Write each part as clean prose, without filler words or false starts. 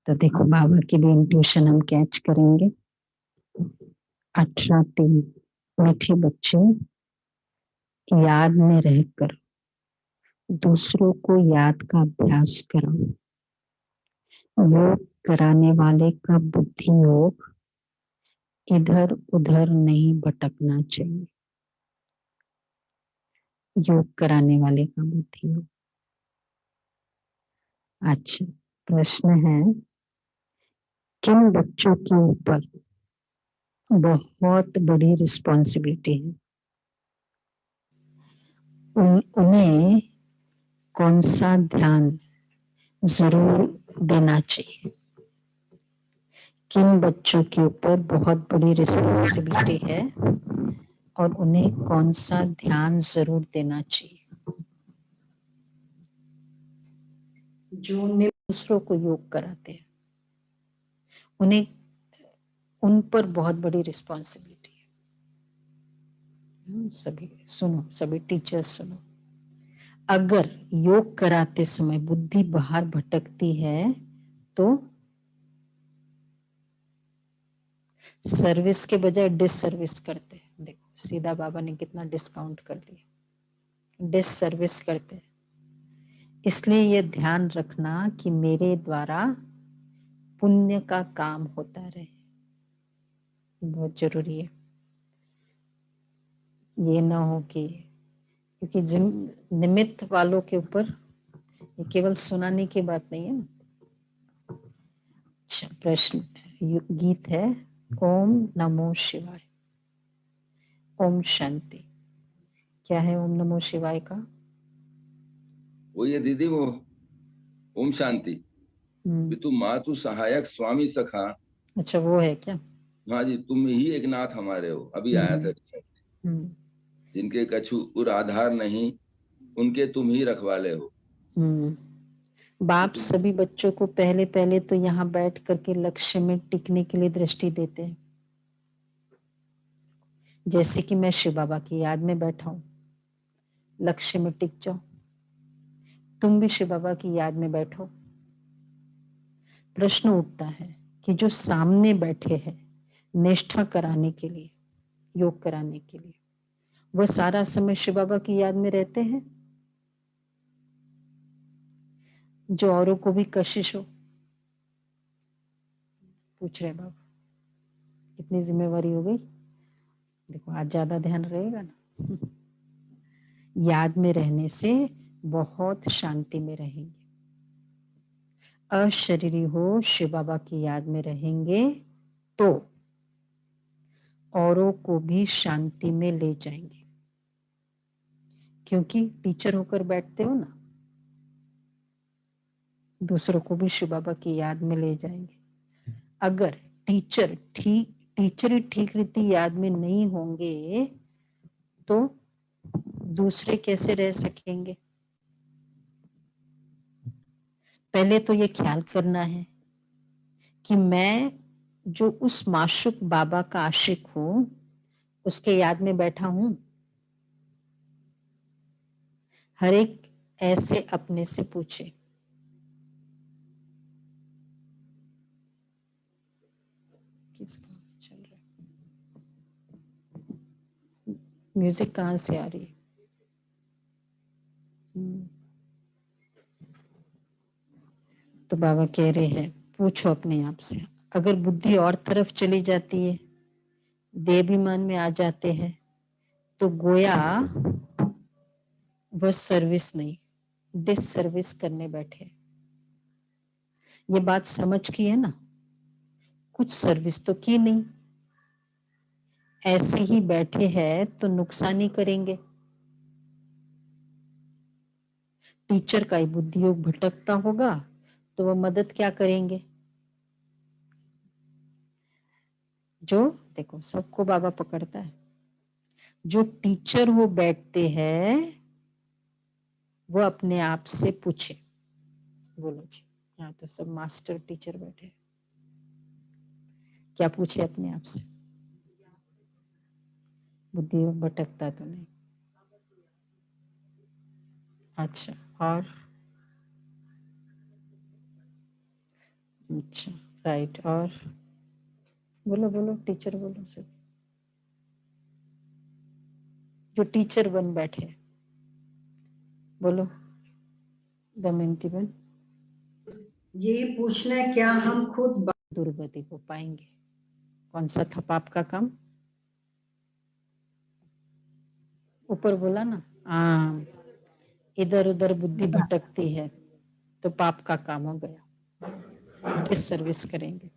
तो देखो बाबा की भी इंट्यूशन हम कैच करेंगे। 18-3 मीठे बच्चे याद में रहकर दूसरों को याद का अभ्यास करो। योग कराने वाले का बुद्धि योग इधर उधर नहीं भटकना चाहिए। योग कराने वाले का बुद्धि योग। अच्छा, प्रश्न है, किन बच्चों के ऊपर बहुत बड़ी रिस्पॉन्सिबिलिटी है? उन्हें कौन सा ध्यान जरूर देना चाहिए? किन बच्चों के ऊपर बहुत बड़ी रिस्पॉन्सिबिलिटी है और उन्हें कौन सा ध्यान जरूर देना चाहिए? जो दूसरों को योग कराते हैं, उन्हें उन पर बहुत बड़ी रिस्पॉन्सिबिलिटी है। सभी सुनो, सभी टीचर्स सुनो। अगर योग कराते समय बुद्धि बाहर भटकती है तो सर्विस के बजाय डिससर्विस करते हैं। देखो सीधा बाबा ने कितना डिस्काउंट कर दिया, डिससर्विस करते हैं। इसलिए ये ध्यान रखना कि मेरे द्वारा पुण्य का काम होता रहे, बहुत जरूरी है। ये ना हो कि क्योंकि निमित्त वालों के ऊपर ये केवल सुनाने की बात नहीं है। अच्छा, प्रश्न गीत है, ओम नमो शिवाय। ओम शांति। क्या है ओम नमो शिवाय का? वो ये दीदी वो ओम शांति तू मातु सहायक स्वामी सखा। अच्छा, वो है क्या? हाँ जी, तुम ही एक नाथ हमारे हो। अभी आया था जिनके कछु उर आधार नहीं, उनके तुम ही रखवाले हो। बाप सभी बच्चों को पहले पहले तो यहाँ बैठ करके लक्ष्य में टिकने के लिए दृष्टि देते हैं। जैसे कि मैं शिव बाबा की याद में बैठा हूं, लक्ष्य में टिक जाओ। तुम भी शिव बाबा की याद में बैठो। प्रश्न उठता है कि जो सामने बैठे हैं निष्ठा कराने के लिए, योग कराने के लिए, वह सारा समय शिव बाबा की याद में रहते हैं? जो औरों को भी कशिश हो, पूछ रहे बाबा, कितनी जिम्मेवारी हो गई। देखो आज ज्यादा ध्यान रहेगा ना। याद में रहने से बहुत शांति में रहेंगे। अशरीरी हो, शिव बाबा की याद में रहेंगे तो औरों को भी शांति में ले जाएंगे। क्योंकि टीचर होकर बैठते हो ना, दूसरों को भी शिव बाबा की याद में ले जाएंगे। अगर टीचर ही ठीक रीति याद में नहीं होंगे तो दूसरे कैसे रह सकेंगे? पहले तो ये ख्याल करना है कि मैं जो उस माशूक बाबा का आशिक हूं, उसके याद में बैठा हूं। हर एक ऐसे अपने से पूछे, किसका चल रहा है? म्यूजिक कहाँ से आ रही है? तो बाबा कह रहे हैं, पूछो अपने आप से। अगर बुद्धि और तरफ चली जाती है, देहाभिमान में आ जाते हैं, तो गोया वह सर्विस नहीं, डिससर्विस करने बैठे। ये बात समझ की है ना? कुछ सर्विस तो की नहीं, ऐसे ही बैठे हैं तो नुकसान ही करेंगे। टीचर का ही बुद्धि योग भटकता होगा तो वह मदद क्या करेंगे? जो देखो सबको बाबा पकड़ता है। जो टीचर हो बैठते हैं वो अपने आप से पूछे। बोलो जी, यहाँ तो सब मास्टर टीचर बैठे, क्या पूछे अपने आप से? बुद्धि योग भटकता तो नहीं? अच्छा, और अच्छा, राइट। और बोलो बोलो टीचर, बोलो सब जो टीचर बन बैठे, बोलो दमयंती बन। ये पूछना है क्या हम खुद दुर्गति को पाएंगे? कौन सा था पाप का काम? ऊपर बोला ना, हाँ, इधर उधर बुद्धि भटकती है तो पाप का काम हो गया, डिससर्विस करेंगे।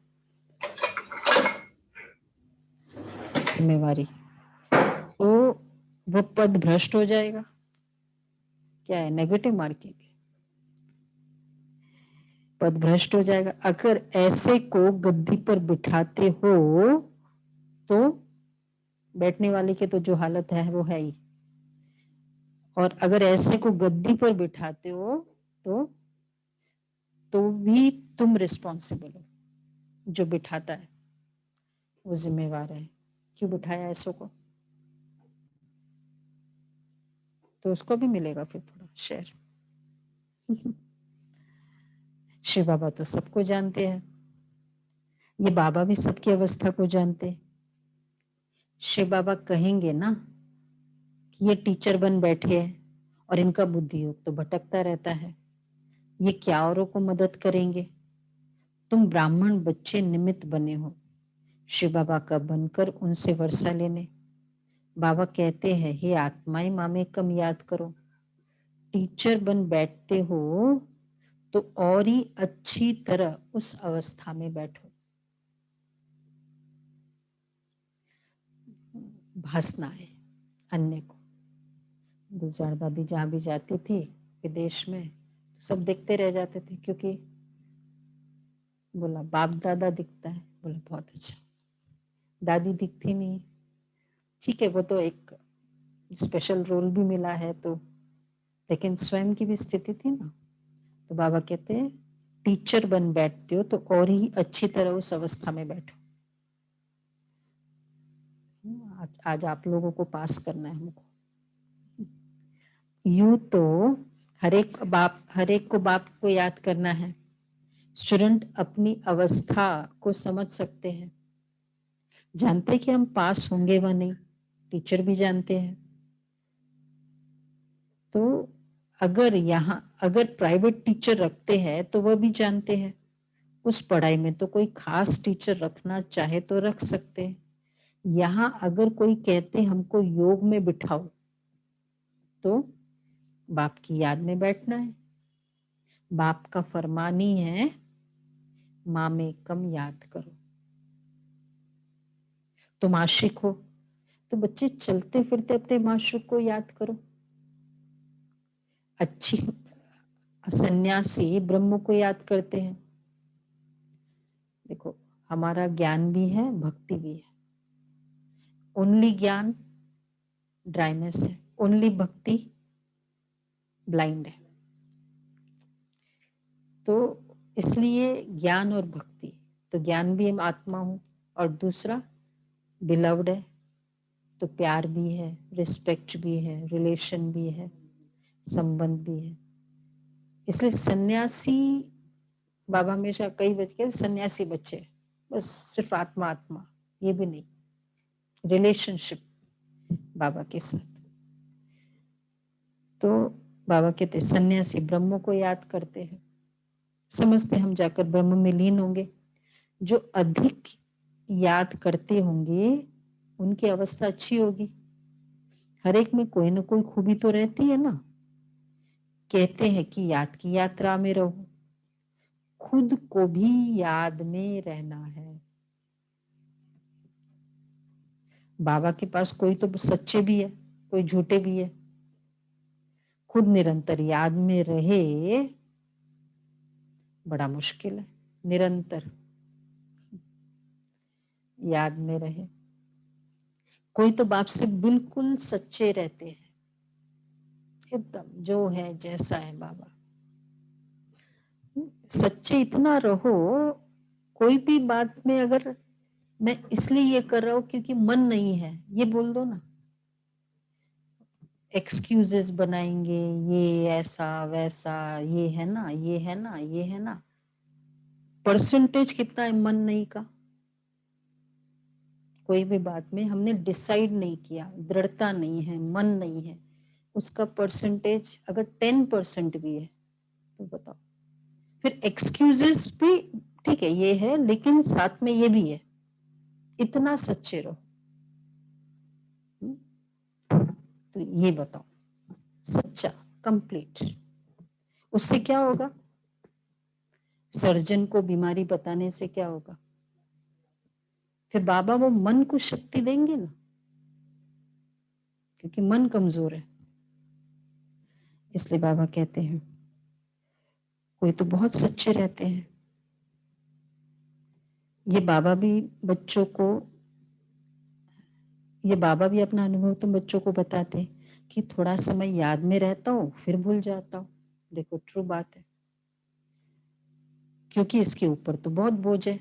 जिम्मेवारी तो वो पद भ्रष्ट हो जाएगा। क्या है? नेगेटिव मार्किंग, पद भ्रष्ट हो जाएगा। अगर ऐसे को गद्दी पर बिठाते हो तो बैठने वाले की तो जो हालत है वो है ही, और अगर ऐसे को गद्दी पर बिठाते हो तो भी तुम रिस्पॉन्सिबल हो। जो बिठाता है वो जिम्मेवार है। क्यों बिठाया ऐसो को? तो उसको भी मिलेगा फिर थोड़ा शेयर। शिव बाबा तो सबको जानते हैं, ये बाबा भी सबकी अवस्था को जानते। शिव बाबा कहेंगे ना कि ये टीचर बन बैठे हैं और इनका बुद्धि योग तो भटकता रहता है, ये क्या औरों को मदद करेंगे? तुम ब्राह्मण बच्चे निमित्त बने हो शिव बाबा का बनकर उनसे वर्षा लेने। बाबा कहते हैं, हे आत्माएं मामे कम याद करो। टीचर बन बैठते हो तो और ही अच्छी तरह उस अवस्था में बैठो। भासना है अन्य को। गुलजार दादी जहां भी जाती थी विदेश में, सब देखते रह जाते थे, क्योंकि बोला बाप दादा दिखता है, बोला बहुत अच्छा। दादी दिखती नहीं, ठीक है वो तो एक स्पेशल रोल भी मिला है, तो लेकिन स्वयं की भी स्थिति थी ना। तो बाबा कहते हैं टीचर बन बैठते हो तो और ही अच्छी तरह उस अवस्था में बैठो। आज आप लोगों को पास करना है हमको। यूं तो हर एक को बाप को याद करना है। स्टूडेंट अपनी अवस्था को समझ सकते हैं, जानते हैं कि हम पास होंगे व नहीं, टीचर भी जानते हैं। तो अगर प्राइवेट टीचर रखते हैं तो वह भी जानते हैं उस पढ़ाई में तो कोई खास टीचर रखना चाहे तो रख सकते हैं। यहाँ अगर कोई कहते हमको योग में बिठाओ तो बाप की याद में बैठना है। बाप का फरमान ही है माँ में कम याद करो। तुम आशिक हो तो बच्चे चलते फिरते अपने माशूक को याद करो। अच्छी सन्यासी ब्रह्म को याद करते हैं। देखो हमारा ज्ञान भी है, भक्ति भी है। ओनली ज्ञान ड्राइनेस है, ओनली भक्ति ब्लाइंड है। तो इसलिए ज्ञान और भक्ति, तो ज्ञान भी हम आत्मा हूं, और दूसरा बिलव्ड है तो प्यार भी है, रिस्पेक्ट भी है, रिलेशन भी है, संबंध भी है। इसलिए सन्यासी, बाबा हमेशा कई बच्चे सन्यासी बच्चे बस सिर्फ आत्मा आत्मा, ये भी नहीं, रिलेशनशिप बाबा के साथ। तो बाबा कहते सन्यासी ब्रह्म को याद करते हैं, समझते हम जाकर ब्रह्म में लीन होंगे। जो अधिक याद करते होंगे उनकी अवस्था अच्छी होगी। हर एक में कोई ना कोई खूबी तो रहती है ना। कहते हैं कि याद की यात्रा में रहो, खुद को भी याद में रहना है। बाबा के पास कोई तो सच्चे भी है, कोई झूठे भी है। खुद निरंतर याद में रहे बड़ा मुश्किल है। निरंतर याद में रहे। कोई तो बाप से बिल्कुल सच्चे रहते हैं, एकदम जो है जैसा है बाबा। सच्चे इतना रहो, कोई भी बात में अगर मैं इसलिए ये कर रहा हूं क्योंकि मन नहीं है, ये बोल दो ना। एक्सक्यूजेस बनाएंगे, ये ऐसा वैसा, ये है ना, ये है ना, ये है ना। परसेंटेज कितना है मन नहीं का? कोई भी बात में हमने डिसाइड नहीं किया, दृढ़ता नहीं है, मन नहीं है, उसका परसेंटेज अगर 10% भी है तो बताओ। फिर एक्सक्यूजेस भी ठीक है, ये है, लेकिन साथ में ये भी है, इतना सच्चे रहो। तो ये बताओ, सच्चा कंप्लीट, उससे क्या होगा? सर्जन को बीमारी बताने से क्या होगा? फिर बाबा वो मन को शक्ति देंगे ना, क्योंकि मन कमजोर है। इसलिए बाबा कहते हैं कोई तो बहुत सच्चे रहते हैं। ये बाबा भी बच्चों को, ये बाबा भी अपना अनुभव तो बच्चों को बताते कि थोड़ा समय याद में रहता हूँ फिर भूल जाता हूँ। देखो ट्रू बात है, क्योंकि इसके ऊपर तो बहुत बोझ है,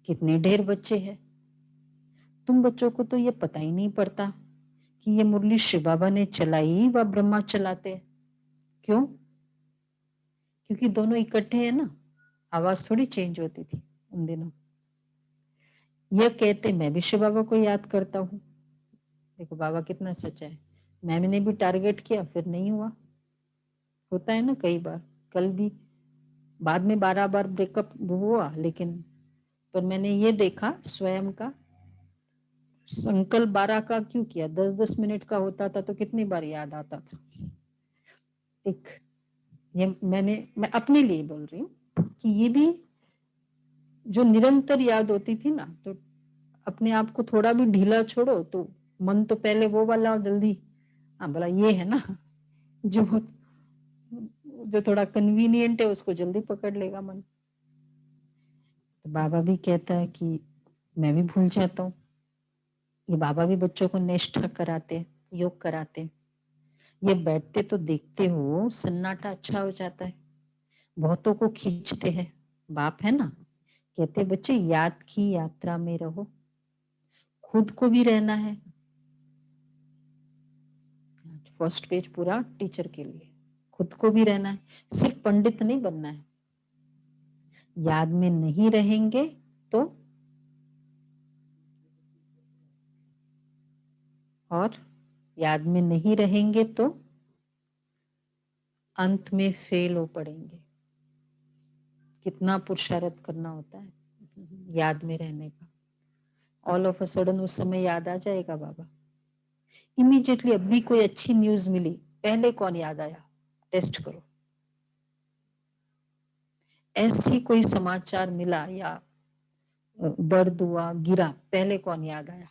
कितने ढेर बच्चे हैं। तुम बच्चों को तो ये पता ही नहीं पड़ता कि ये मुरली शिव बाबा ने चलाई व ब्रह्मा चलाते हैं। क्यों? क्योंकि दोनों इकट्ठे हैं ना, आवाज थोड़ी चेंज होती थी उन दिनों। यह कहते मैं भी शिव बाबा को याद करता हूँ। देखो बाबा कितना सच्चा है। मैंने भी टारगेट किया फिर नहीं हुआ, होता है ना कई बार। कल भी बाद में 12 बार ब्रेकअप हुआ, लेकिन पर मैंने ये देखा स्वयं का संकल्प 12 का क्यों किया, 10-10 मिनट का होता था तो कितनी बार याद आता था। एक ये मैं अपने लिए बोल रही हूँ कि ये भी जो निरंतर याद होती थी ना, तो अपने आप को थोड़ा भी ढीला छोड़ो तो मन तो पहले वो वाला जल्दी, हाँ बोला ये है ना, जो जो थोड़ा कन्वीनियंट है उसको जल्दी पकड़ लेगा मन। तो बाबा भी कहता है कि मैं भी भूल जाता हूँ। ये बाबा भी बच्चों को निष्ठा कराते, योग कराते। ये बैठते तो देखते हो सन्नाटा अच्छा हो जाता है, बहुतों को खींचते हैं। बाप है ना, कहते बच्चे याद की यात्रा में रहो, खुद को भी रहना है। फर्स्ट पेज पूरा टीचर के लिए, खुद को भी रहना है, सिर्फ पंडित नहीं बनना है। याद में नहीं रहेंगे तो, और याद में नहीं रहेंगे तो अंत में फेल हो पड़ेंगे। कितना पुरुषार्थ करना होता है याद में रहने का। ऑल ऑफ अ सडन उस समय याद आ जाएगा बाबा इमीडिएटली। अभी कोई अच्छी न्यूज मिली, पहले कौन याद आया? टेस्ट करो। ऐसी कोई समाचार मिला या दर्द हुआ, गिरा, पहले कौन याद आया?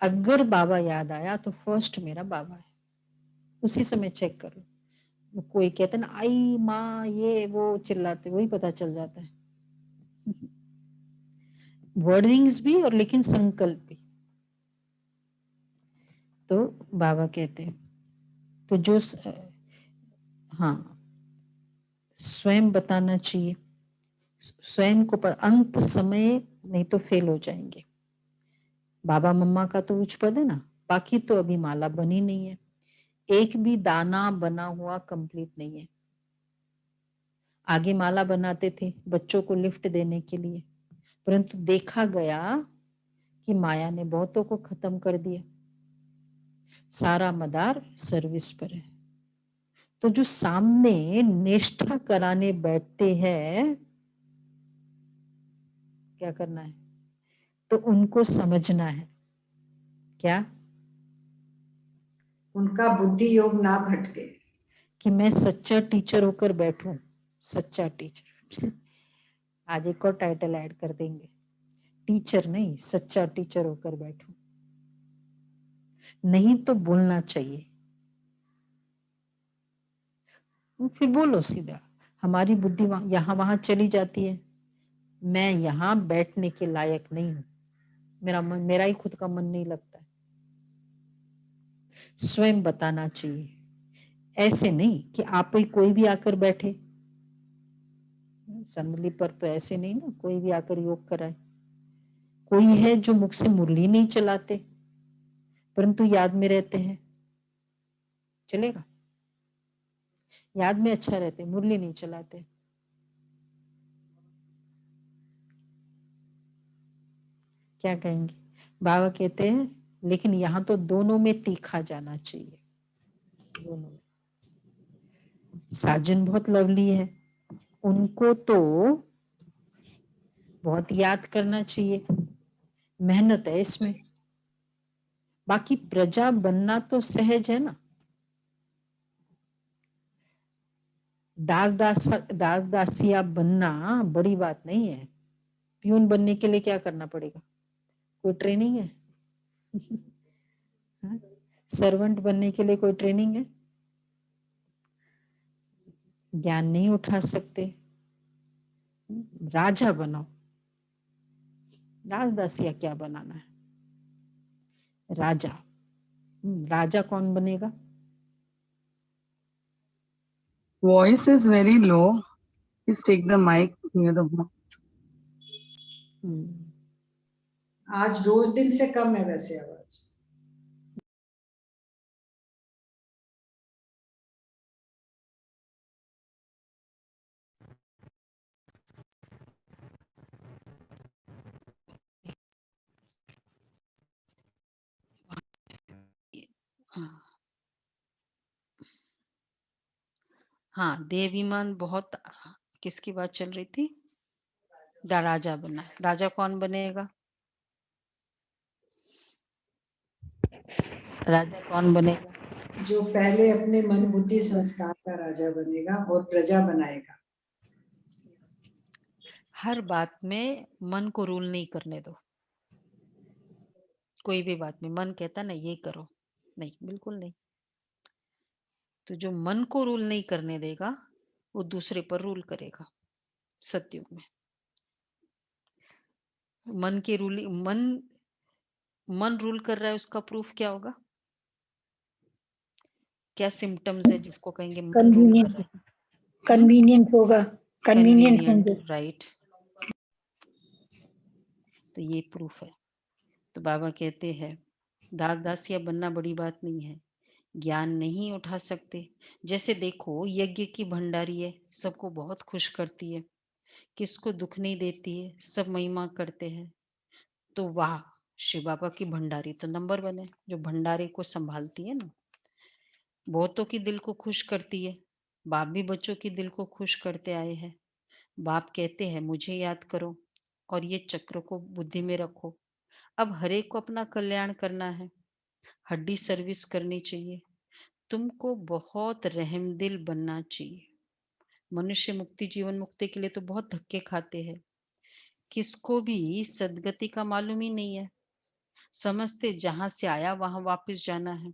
अगर बाबा याद आया तो फर्स्ट मेरा बाबा है। उसी समय चेक कर लो। कोई कहते ना आई माँ ये वो चिल्लाते, वही पता चल जाता है। वर्डिंग्स भी और लेकिन संकल्प भी। तो बाबा कहते हैं तो जो हाँ स्वयं बताना चाहिए, स्वयं को, पर अंत समय नहीं तो फेल हो जाएंगे। बाबा मम्मा का तो उच्च पद है ना, बाकी तो अभी माला बनी नहीं है, एक भी दाना बना हुआ कंप्लीट नहीं है। आगे माला बनाते थे बच्चों को लिफ्ट देने के लिए, परंतु देखा गया कि माया ने बहुतों को खत्म कर दिया। सारा मदार सर्विस पर है। तो जो सामने निष्ठा कराने बैठते हैं, क्या करना है? तो उनको समझना है क्या? उनका बुद्धि योग ना भटके, कि मैं सच्चा टीचर होकर बैठूं। सच्चा टीचर आज एक और टाइटल ऐड कर देंगे, टीचर नहीं, सच्चा टीचर होकर बैठूं। नहीं तो बोलना चाहिए, फिर बोलो सीधा। हमारी बुद्धि यहाँ वहां चली जाती है, मैं यहाँ बैठने के लायक नहीं हूं, मेरा ही खुद का मन नहीं लगता है। स्वयं बताना चाहिए, ऐसे नहीं कि आप ही कोई भी आकर बैठे। संदली पर तो ऐसे नहीं ना कोई भी आकर योग कराए। कोई है जो मुख से मुरली नहीं चलाते परंतु याद में रहते हैं, चलेगा? याद में अच्छा रहते, मुरली नहीं चलाते, क्या कहेंगे? बाबा कहते हैं लेकिन यहाँ तो दोनों में तीखा जाना चाहिए, दोनों में। साजन बहुत लवली है, उनको तो बहुत याद करना चाहिए, मेहनत है इसमें। बाकी प्रजा बनना तो सहज है ना। दास दासिया बनना बड़ी बात नहीं है। प्यून बनने के लिए क्या करना पड़ेगा? कोई ट्रेनिंग है? सर्वेंट बनने के लिए कोई ट्रेनिंग है? ज्ञान नहीं उठा सकते, राजा बनाओ। दास दासिया क्या बनाना है? राजा। राजा कौन बनेगा? Voice is very low. Please take the mic near the mouth. आज रोज दिन से कम है वैसे आवाज। हाँ, देवीमान बहुत। किसकी बात चल रही थी? राजा बनना। राजा कौन बनेगा? राजा कौन बनेगा? जो पहले अपने मन बुद्धि संस्कार का राजा बनेगा और प्रजा बनाएगा। हर बात में मन को रूल नहीं करने दो। कोई भी बात में मन कहता ना ये करो, नहीं, बिल्कुल नहीं। तो जो मन को रूल नहीं करने देगा वो दूसरे पर रूल करेगा। सतयुग में मन के रूलिंग, मन रूल कर रहा है, उसका प्रूफ क्या होगा? क्या सिम्टम्स है जिसको कहेंगे मन रूल कर रहा है? कन्वीनियंट होगा, कन्वीनियंट, राइट। तो ये प्रूफ है। तो बाबा कहते हैं दास दासिया बनना बड़ी बात नहीं है, ज्ञान नहीं उठा सकते। जैसे देखो यज्ञ की भंडारी है, सबको बहुत खुश करती है, किसको दुख नहीं देती है, सब महिमा करते हैं। तो वाह, शिव बाबा की भंडारी तो नंबर 1 है, जो भंडारे को संभालती है ना। बहुतों की दिल को खुश करती है। बाप भी बच्चों की दिल को खुश करते आए हैं। बाप कहते हैं मुझे याद करो और ये चक्र को बुद्धि में रखो। अब हर एक को अपना कल्याण करना है, हड्डी सर्विस करनी चाहिए। तुमको बहुत रहमदिल बनना चाहिए। मनुष्य मुक्ति, जीवन मुक्ति के लिए तो बहुत धक्के खाते हैं, किसको भी सदगति का मालूम ही नहीं है। समझते जहां से आया वहां वापस जाना है।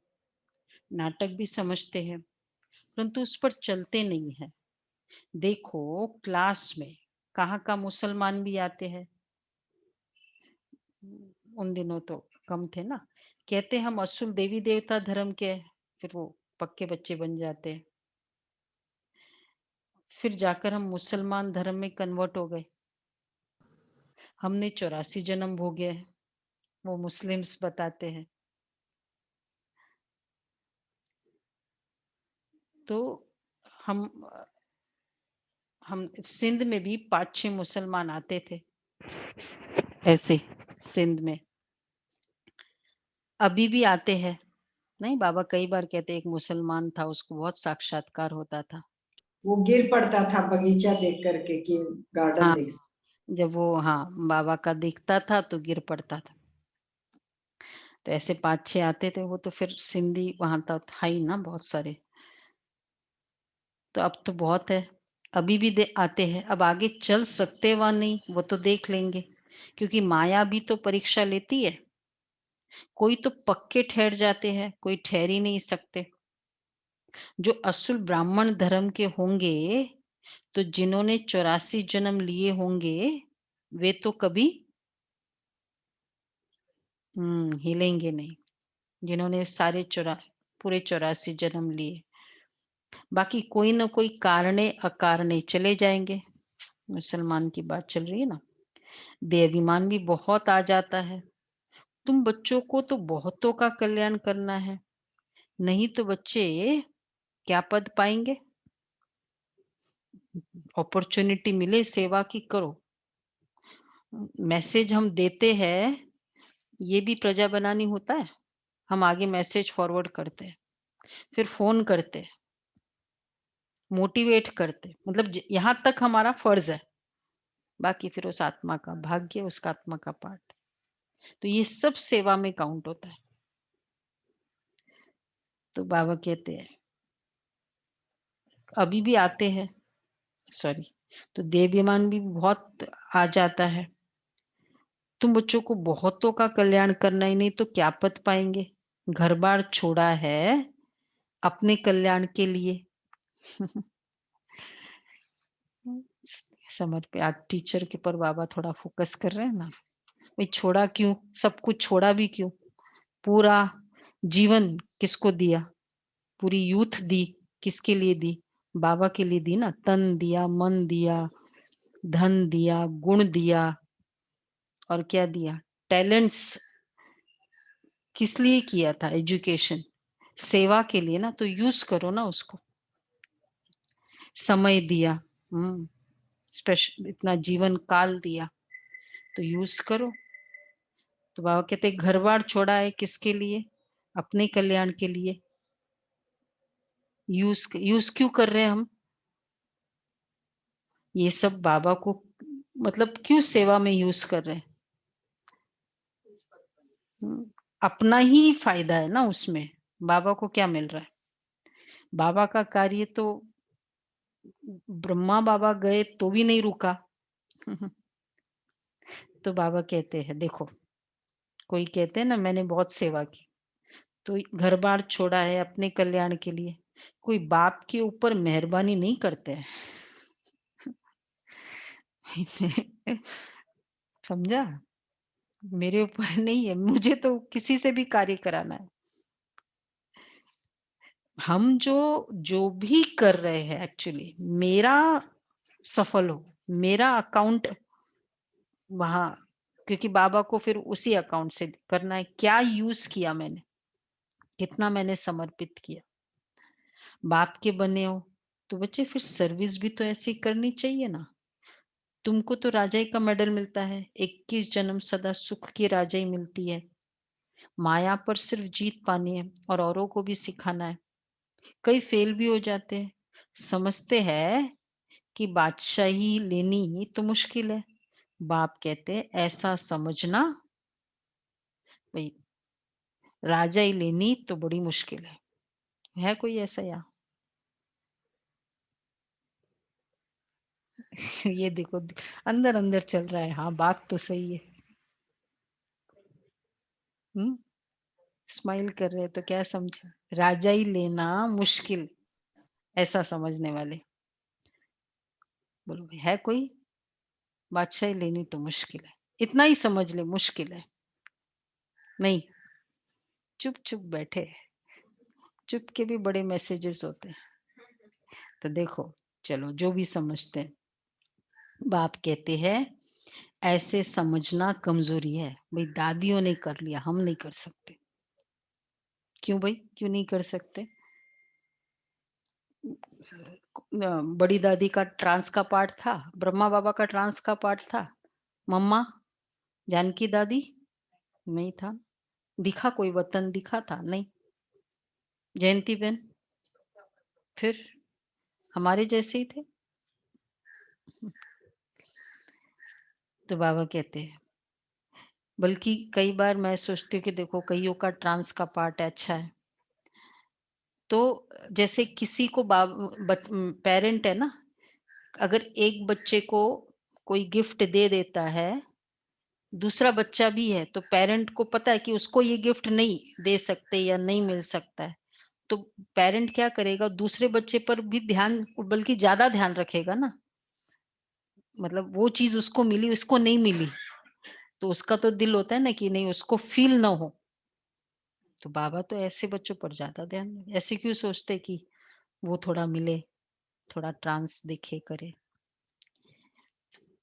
नाटक भी समझते हैं परंतु उस पर चलते नहीं है। देखो क्लास में कहाँ का मुसलमान भी आते हैं, उन दिनों तो कम थे ना, कहते हम असुल देवी देवता धर्म के, फिर वो पक्के बच्चे बन जाते हैं। फिर जाकर हम मुसलमान धर्म में कन्वर्ट हो गए, हमने 84 जन्म भोगे हैं, वो मुस्लिम्स बताते हैं। तो हम सिंध में भी 5-6 मुसलमान आते थे ऐसे, सिंध में अभी भी आते हैं। नहीं, बाबा कई बार कहते एक मुसलमान था, उसको बहुत साक्षात्कार होता था। वो गिर पड़ता था बगीचा देख करके कि गार्डन हाँ, देख। जब वो बाबा का दिखता था तो गिर पड़ता था। तो ऐसे 5-6 आते थे। वो तो फिर सिंधी वहां था ही ना बहुत सारे। तो अब तो बहुत है, अभी भी आते हैं। अब आगे चल सकते व नहीं वो तो देख लेंगे, क्योंकि माया भी तो परीक्षा लेती है। कोई तो पक्के ठहर जाते हैं, कोई ठहर ही नहीं सकते। जो असुल ब्राह्मण धर्म के होंगे, तो जिन्होंने 84 जन्म लिए होंगे, वे तो कभी हिलेंगे नहीं, जिन्होंने पूरे 84 जन्म लिए। बाकी कोई ना कोई कारणे अकारणे चले जाएंगे। मुसलमान की बात चल रही है ना। देहाभिमान भी बहुत आ जाता है। तुम बच्चों को तो बहुतों का कल्याण करना है, नहीं तो बच्चे क्या पद पाएंगे? अपॉर्चुनिटी मिले सेवा की करो। मैसेज हम देते हैं ये भी प्रजा बनानी होता है। हम आगे मैसेज फॉरवर्ड करते हैं, फिर फोन करते हैं, मोटिवेट करते हैं, मतलब यहाँ तक हमारा फर्ज है। बाकी फिर उस आत्मा का भाग्य, उस आत्मा का पाठ। तो ये सब सेवा में काउंट होता है। तो बाबा कहते हैं अभी भी आते हैं, सॉरी, तो देव्यमान भी बहुत आ जाता है। तुम बच्चों को बहुतों का कल्याण करना ही नहीं तो क्या पद पाएंगे। घर बार छोड़ा है अपने कल्याण के लिए। समझ पे आज टीचर के पर बाबा थोड़ा फोकस कर रहे हैं ना। भाई छोड़ा क्यों, सब कुछ छोड़ा भी क्यों। पूरा जीवन किसको दिया, पूरी यूथ दी, किसके लिए दी, बाबा के लिए दी ना। तन दिया, मन दिया, धन दिया, गुण दिया, और क्या दिया, टैलेंट्स किस लिए किया था, एजुकेशन सेवा के लिए ना। तो यूज करो ना उसको। समय दिया, स्पेशल इतना जीवन काल दिया, तो यूज करो। तो बाबा कहते घर बार छोड़ा है किसके लिए, अपने कल्याण के लिए। यूज क्यों कर रहे हैं हम ये सब बाबा को, मतलब क्यों सेवा में यूज कर रहे हैं। अपना ही फायदा है ना उसमें, बाबा को क्या मिल रहा है। बाबा का कार्य तो ब्रह्मा बाबा गए तो भी नहीं रुका। तो बाबा कहते हैं देखो, कोई कहते हैं ना मैंने बहुत सेवा की, तो घर बार छोड़ा है अपने कल्याण के लिए। कोई बाप के ऊपर मेहरबानी नहीं करते हैं। समझा, मेरे ऊपर नहीं है, मुझे तो किसी से भी कार्य कराना है। हम जो भी कर रहे हैं एक्चुअली मेरा सफल हो, मेरा अकाउंट वहां, क्योंकि बाबा को फिर उसी अकाउंट से करना है। क्या यूज किया मैंने, कितना मैंने समर्पित किया। बाप के बने हो तो बच्चे फिर सर्विस भी तो ऐसी करनी चाहिए ना। तुमको तो राजाई का मेडल मिलता है, 21 जन्म सदा सुख की राजाई मिलती है। माया पर सिर्फ जीत पानी है और औरों को भी सिखाना है। कई फेल भी हो जाते हैं, समझते हैं कि बादशाही लेनी तो मुश्किल है। बाप कहते हैं ऐसा समझना भाई, राजाई लेनी तो बड़ी मुश्किल है कोई ऐसा या। ये देखो अंदर अंदर चल रहा है, हाँ बात तो सही है। स्माइल कर रहे हैं तो क्या समझा, राजाई लेना मुश्किल, ऐसा समझने वाले। बोलो भाई है कोई, बादशाही लेनी तो मुश्किल है, इतना ही समझ ले मुश्किल है। नहीं, चुप चुप बैठे, चुप के भी बड़े मैसेजेस होते हैं। तो देखो चलो जो भी समझते हैं, बाप कहते हैं ऐसे समझना कमजोरी है। भाई दादियों ने कर लिया, हम नहीं कर सकते। क्यों भाई, क्यों नहीं कर सकते। बड़ी दादी का ट्रांस का पार्ट था, ब्रह्मा बाबा का ट्रांस का पार्ट था, मम्मा जानकी दादी नहीं था। दिखा कोई वतन दिखा था नहीं। जयंती बहन फिर हमारे जैसे ही थे। तो बाबा कहते हैं, बल्कि कई बार मैं सोचती हूँ कि देखो कईयों का ट्रांस का पार्ट अच्छा है। तो जैसे किसी को पेरेंट है ना, अगर एक बच्चे को कोई गिफ्ट दे देता है, दूसरा बच्चा भी है, तो पेरेंट को पता है कि उसको ये गिफ्ट नहीं दे सकते या नहीं मिल सकता है। तो पेरेंट क्या करेगा, दूसरे बच्चे पर भी ध्यान, बल्कि ज्यादा ध्यान रखेगा ना। मतलब वो चीज उसको मिली, उसको नहीं मिली, तो उसका तो दिल होता है ना कि नहीं उसको फील ना हो। तो बाबा तो ऐसे बच्चों पर ज्यादा ध्यान, ऐसे क्यों सोचते कि वो थोड़ा मिले, थोड़ा ट्रांस दिखे करे।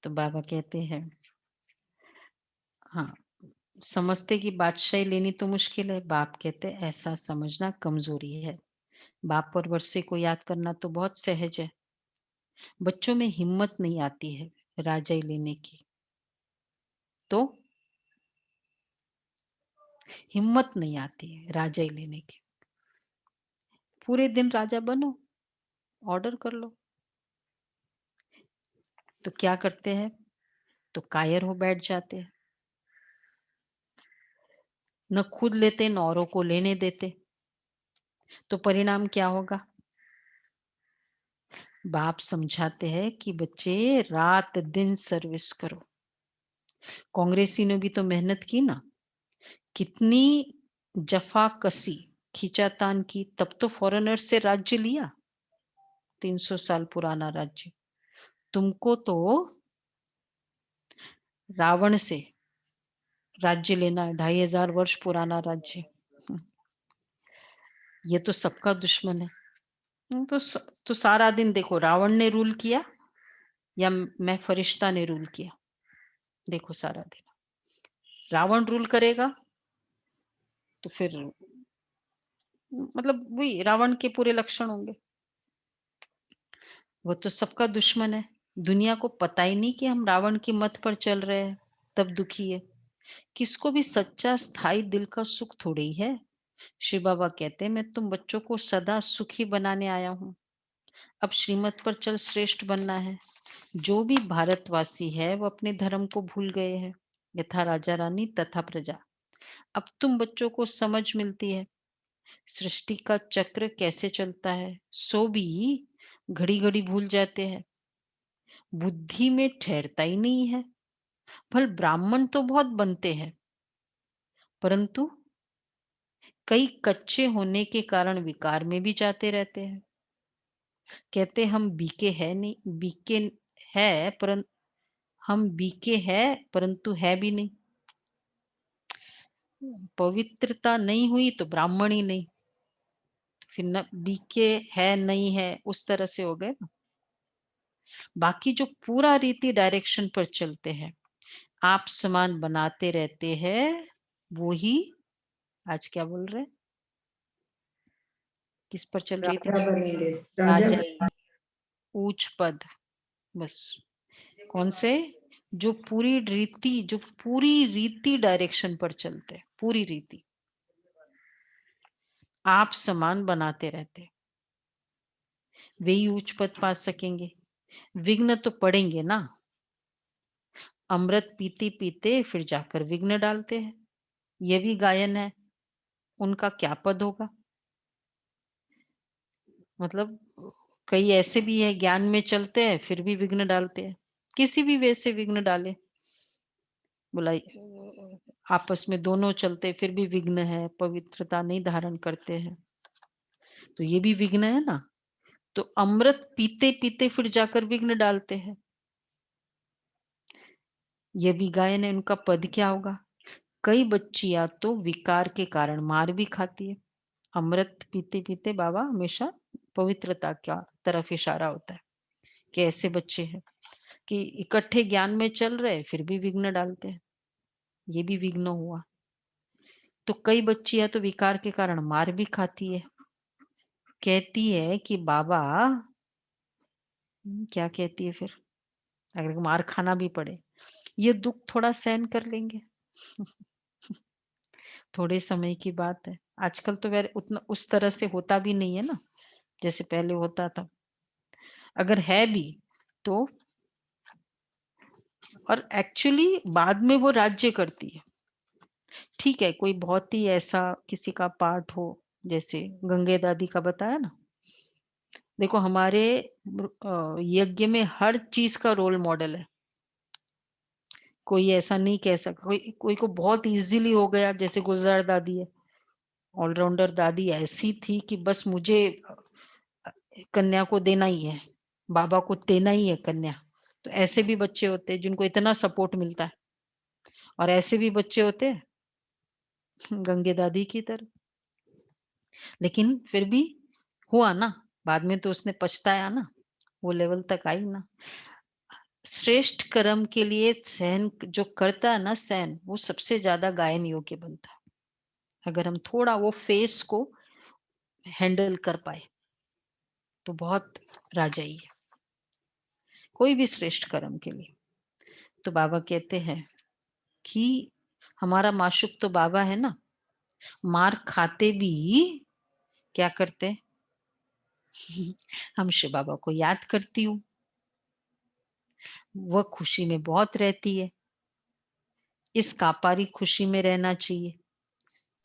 तो बाबा कहते हैं हाँ, समझते कि बादशाही लेनी तो मुश्किल है। बाप कहते हैं ऐसा समझना कमजोरी है। बाप और वर्षे को याद करना तो बहुत सहज है, बच्चों में हिम्मत नहीं आती है राजाई लेने की। तो हिम्मत नहीं आती है राजाई लेने की। पूरे दिन राजा बनो, ऑर्डर कर लो। तो क्या करते हैं, तो कायर हो बैठ जाते हैं, न खुद लेते न औरों को लेने देते। तो परिणाम क्या होगा, बाप समझाते हैं कि बच्चे रात दिन सर्विस करो। कांग्रेसी ने भी तो मेहनत की ना, कितनी जफा कसी खींचातान की, तब तो फॉरेनर से राज्य लिया, 300 साल पुराना राज्य। तुमको तो रावण से राज्य लेना है, 2500 वर्ष पुराना राज्य। ये तो सबका दुश्मन है। तो सारा दिन देखो, रावण ने रूल किया या मैं फरिश्ता ने रूल किया। देखो सारा दिन रावण रूल करेगा तो फिर मतलब वही रावण के पूरे लक्षण होंगे। वो तो सबका दुश्मन है। दुनिया को पता ही नहीं कि हम रावण की मत पर चल रहे हैं, तब दुखी है। किसको भी सच्चा स्थायी दिल का सुख थोड़ी ही है। शिव बाबा कहते हैं, मैं तुम बच्चों को सदा सुखी बनाने आया हूँ। अब श्रीमत पर चल श्रेष्ठ बनना है। जो भी भारतवासी है वो अपने धर्म को भूल गए हैं, यथा राजा रानी तथा प्रजा। अब तुम बच्चों को समझ मिलती है सृष्टि का चक्र कैसे चलता है, सो भी घड़ी घड़ी भूल जाते हैं। बुद्धि में ठहरता ही नहीं है। भल ब्राह्मण तो बहुत बनते हैं, परंतु कई कच्चे होने के कारण विकार में भी जाते रहते हैं। कहते हम बीके है नहीं, बीके है परंतु हम बीके है परंतु है भी नहीं। पवित्रता नहीं हुई तो ब्राह्मण ही नहीं, फिर न बीके है नहीं है, उस तरह से हो गए ना। बाकी जो पूरा रीति डायरेक्शन पर चलते हैं, आप समान बनाते रहते हैं, वो ही आज क्या बोल रहे, किस पर चल रही थी, राजा बनेंगे, राजा राजा ऊंच पद। बस कौन से, जो पूरी रीति डायरेक्शन पर चलते, पूरी रीति आप समान बनाते रहते, वे ही उच्च पद पा सकेंगे। विघ्न तो पड़ेंगे ना, अमृत पीते पीते फिर जाकर विघ्न डालते हैं। ये भी गायन है, उनका क्या पद होगा। मतलब कई ऐसे भी है ज्ञान में चलते हैं फिर भी विघ्न डालते हैं, किसी भी वे से विघ्न डाले। बोला आपस में दोनों चलते फिर भी विघ्न है, पवित्रता नहीं धारण करते हैं, तो ये भी विघ्न है ना। तो अमृत पीते पीते फिर जाकर विघ्न डालते हैं, ये भी गायन है। उनका पद क्या होगा। कई बच्चियां तो विकार के कारण मार भी खाती है। अमृत पीते पीते बाबा हमेशा पवित्रता का तरफ इशारा होता है कि ऐसे बच्चे हैं कि इकट्ठे ज्ञान में चल रहे फिर भी विघ्न डालते हैं, ये भी विघ्न हुआ। तो कई बच्चियां तो विकार के कारण मार भी खाती है। कहती है कि बाबा, क्या कहती है फिर, अगर मार खाना भी पड़े ये दुख थोड़ा सहन कर लेंगे, थोड़े समय की बात है। आजकल तो वैसे उतना उस तरह से होता भी नहीं है ना, जैसे पहले होता था। अगर है भी तो, और एक्चुअली बाद में वो राज्य करती है। ठीक है, कोई बहुत ही ऐसा किसी का पार्ट हो, जैसे गंगे दादी का बताया ना। देखो हमारे यज्ञ में हर चीज का रोल मॉडल है। कोई ऐसा नहीं कह सकता, कोई को बहुत इजीली हो गया, जैसे गुलजार दादी है, ऑलराउंडर दादी ऐसी थी कि बस मुझे कन्या को देना ही है, बाबा को देना ही है कन्या। तो ऐसे भी बच्चे होते हैं जिनको इतना सपोर्ट मिलता है, और ऐसे भी बच्चे होते हैं गंगे दादी की तरह। लेकिन फिर भी हुआ ना, बाद में तो उसने पछताया ना, वो लेवल तक आई ना। श्रेष्ठ कर्म के लिए सहन जो करता है ना, सहन, वो सबसे ज्यादा गायन योग्य बनता है। अगर हम थोड़ा वो फेस को हैंडल कर पाए तो बहुत राजाई है, कोई भी श्रेष्ठ कर्म के लिए। तो बाबा कहते हैं कि हमारा माशुक तो बाबा है ना, मार खाते भी क्या करते हम शिव बाबा को याद करती हूँ, वह खुशी में बहुत रहती है। इस कापारी खुशी में रहना चाहिए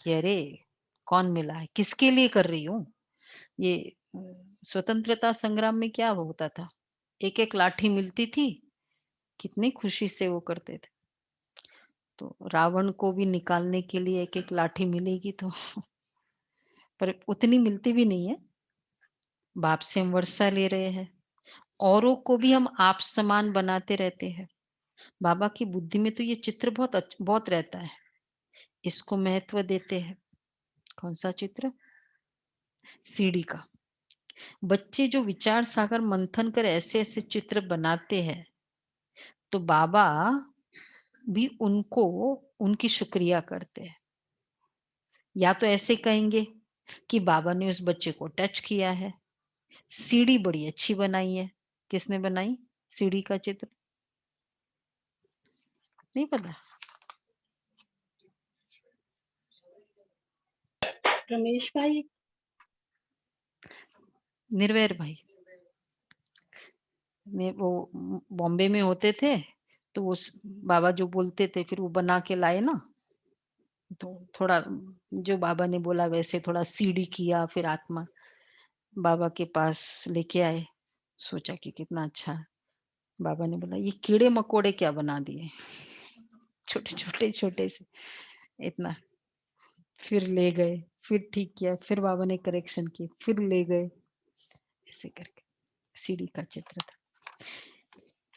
कि अरे कौन मिला है, किसके लिए कर रही हूँ। ये स्वतंत्रता संग्राम में क्या होता था, एक एक लाठी मिलती थी, कितनी खुशी से वो करते थे। तो रावण को भी निकालने के लिए एक एक लाठी मिलेगी तो पर उतनी मिलती भी नहीं है। बाप से हम वर्षा ले रहे हैं, औरों को भी हम आप समान बनाते रहते हैं। बाबा की बुद्धि में तो ये चित्र बहुत रहता है, इसको महत्व देते हैं। कौन सा चित्र? सीढ़ी का। बच्चे जो विचार सागर मंथन कर ऐसे ऐसे चित्र बनाते हैं, तो बाबा भी उनको उनकी शुक्रिया करते हैं। या तो ऐसे कहेंगे कि बाबा ने उस बच्चे को टच किया है, सीढ़ी बड़ी अच्छी बनाई है। किसने बनाई सीढ़ी का चित्र? नहीं पता? रमेश भाई। निर्वैर भाई ने वो बॉम्बे में होते थे, तो वो बाबा जो बोलते थे फिर वो बना के लाए ना, तो थोड़ा जो बाबा ने बोला वैसे थोड़ा सीढ़ी किया, फिर आत्मा बाबा के पास लेके आए। सोचा कि कितना अच्छा है। बाबा ने बोला ये कीड़े मकोड़े क्या बना दिए, छोटे छोटे छोटे से इतना। फिर ले गए, फिर ठीक किया, फिर बाबा ने करेक्शन की, फिर ले गए, ऐसे करके सीढ़ी का चित्र था।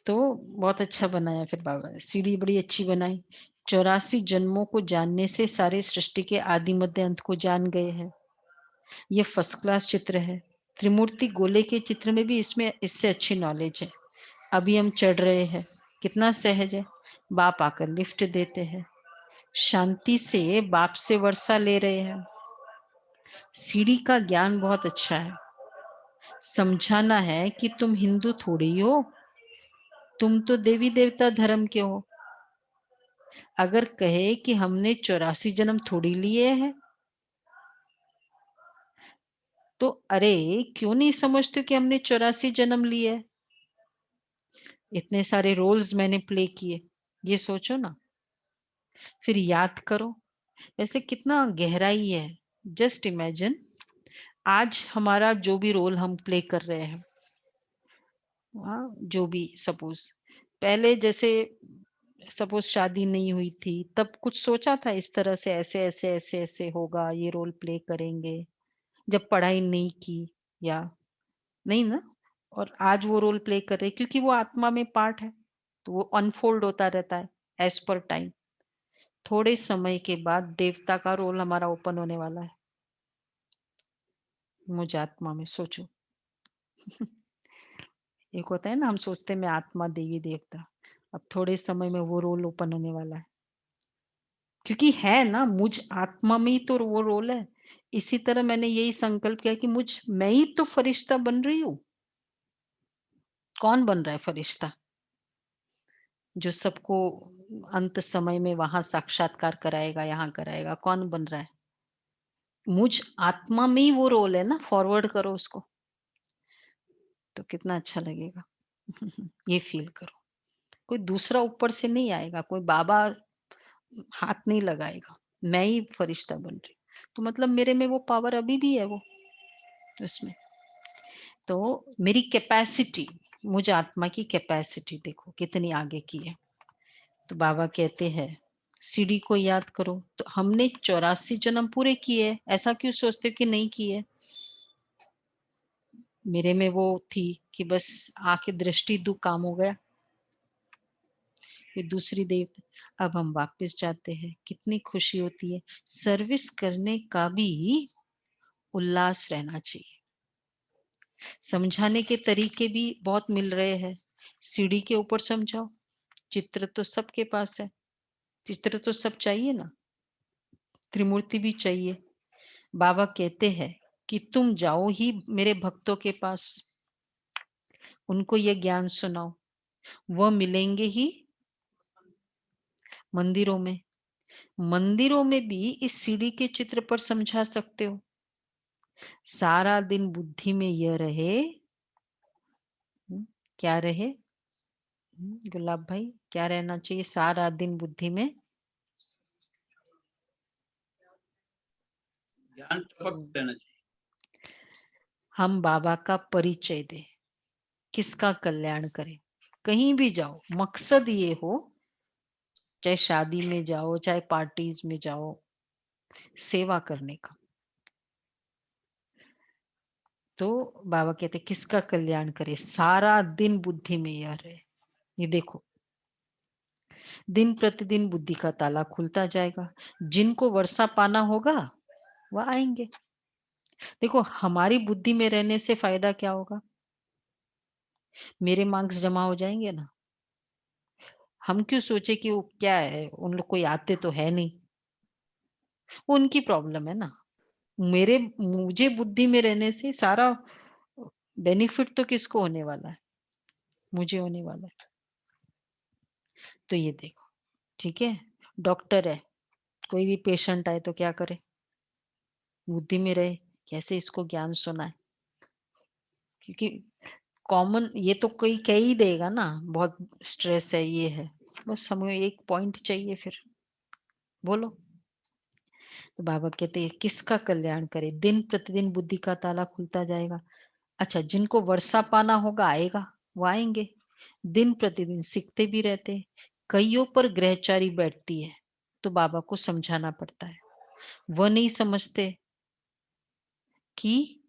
तो बहुत अच्छा बनाया फिर बाबा ने, सीढ़ी बड़ी अच्छी बनाई। 84 जन्मों को जानने से सारे सृष्टि के आदि मध्य अंत को जान गए हैं। ये फर्स्ट क्लास चित्र है। त्रिमूर्ति गोले के चित्र में भी इसमें इससे अच्छी नॉलेज है। अभी हम चढ़ रहे हैं, कितना सहज है। बाप आकर लिफ्ट देते हैं, शांति से बाप से वर्षा ले रहे हैं। सीढ़ी का ज्ञान बहुत अच्छा है। समझाना है कि तुम हिंदू थोड़ी हो, तुम तो देवी देवता धर्म के हो। अगर कहे कि हमने 84 जन्म थोड़ी लिए हैं, तो अरे क्यों नहीं समझते कि हमने 84 जन्म लिए? इतने सारे रोल्स मैंने प्ले किए, ये सोचो ना, फिर याद करो। वैसे कितना गहराई है। जस्ट इमेजिन, आज हमारा जो भी रोल हम प्ले कर रहे हैं, जो भी सपोज पहले जैसे सपोज शादी नहीं हुई थी तब कुछ सोचा था इस तरह से, ऐसे ऐसे ऐसे ऐसे होगा, ये रोल प्ले करेंगे। जब पढ़ाई नहीं की या नहीं ना, और आज वो रोल प्ले कर रहे क्योंकि वो आत्मा में पार्ट है, तो वो अनफोल्ड होता रहता है एज पर टाइम। थोड़े समय के बाद देवता का रोल हमारा ओपन होने वाला है। मुझे आत्मा में सोचो एक होता है ना, हम सोचते हैं मैं आत्मा देवी देवता, अब थोड़े समय में वो रोल ओपन होने वाला है। क्योंकि है ना, मुझ आत्मा में ही तो वो रोल है। इसी तरह मैंने यही संकल्प किया कि मैं ही तो फरिश्ता बन रही हूँ। कौन बन रहा है फरिश्ता जो सबको अंत समय में वहां साक्षात्कार कराएगा, यहाँ कराएगा? कौन बन रहा है? मुझ आत्मा में ही वो रोल है ना, फॉरवर्ड करो उसको तो कितना अच्छा लगेगा ये फील करो। कोई दूसरा ऊपर से नहीं आएगा, कोई बाबा हाथ नहीं लगाएगा, मैं ही फरिश्ता बन रही हूँ। तो मतलब मेरे में वो पावर अभी भी है, वो उसमें। तो मेरी कैपेसिटी, मुझे आत्मा की कैपेसिटी देखो कितनी आगे की है। तो बाबा कहते हैं सीढ़ी को याद करो। तो हमने 84 जन्म पूरे किए, ऐसा क्यों सोचते हो कि नहीं किए? मेरे में वो थी कि बस आके दृष्टि दुख काम हो गया, ये दूसरी देव। अब हम वापस जाते हैं, कितनी खुशी होती है। सर्विस करने का भी उल्लास रहना चाहिए। समझाने के तरीके भी बहुत मिल रहे हैं। सीढ़ी के ऊपर समझाओ, चित्र तो सबके पास है, चित्र तो सब चाहिए ना, त्रिमूर्ति भी चाहिए। बाबा कहते हैं कि तुम जाओ ही मेरे भक्तों के पास, उनको ये ज्ञान सुनाओ, वह मिलेंगे ही मंदिरों में। मंदिरों में भी इस सीढ़ी के चित्र पर समझा सकते हो। सारा दिन बुद्धि में यह रहे, क्या रहे गुलाब भाई, क्या रहना चाहिए सारा दिन बुद्धि में? ज्ञान टपक रहना चाहिए। हम बाबा का परिचय दे, किसका कल्याण करें। कहीं भी जाओ, मकसद ये हो, चाहे शादी में जाओ, चाहे पार्टीज में जाओ, सेवा करने का। तो बाबा कहते किसका कल्याण करे, सारा दिन बुद्धि में यह रहे। ये देखो, दिन प्रतिदिन बुद्धि का ताला खुलता जाएगा। जिनको वर्षा पाना होगा वह आएंगे। देखो, हमारी बुद्धि में रहने से फायदा क्या होगा? मेरे मार्क्स जमा हो जाएंगे ना। हम क्यों सोचे कि वो क्या है, उन लोग कोई आते तो है नहीं, वो उनकी प्रॉब्लम है ना। मुझे बुद्धि में रहने से सारा बेनिफिट तो किसको होने वाला है? मुझे होने वाला है। तो ये देखो, ठीक है, डॉक्टर है, कोई भी पेशेंट आए तो क्या करे? बुद्धि में रहे, कैसे इसको ज्ञान सुनाए, क्योंकि कॉमन ये तो कोई कह ही देगा ना, बहुत स्ट्रेस है, ये है, बस हमें एक पॉइंट चाहिए, फिर बोलो। तो बाबा कहते हैं किसका कल्याण करे, दिन प्रतिदिन बुद्धि का ताला खुलता जाएगा। अच्छा, जिनको वर्षा पाना होगा आएगा, वो आएंगे। दिन प्रतिदिन सीखते भी रहते। कईयों पर ग्रहचारी बैठती है, तो बाबा को समझाना पड़ता है। वह नहीं समझते कि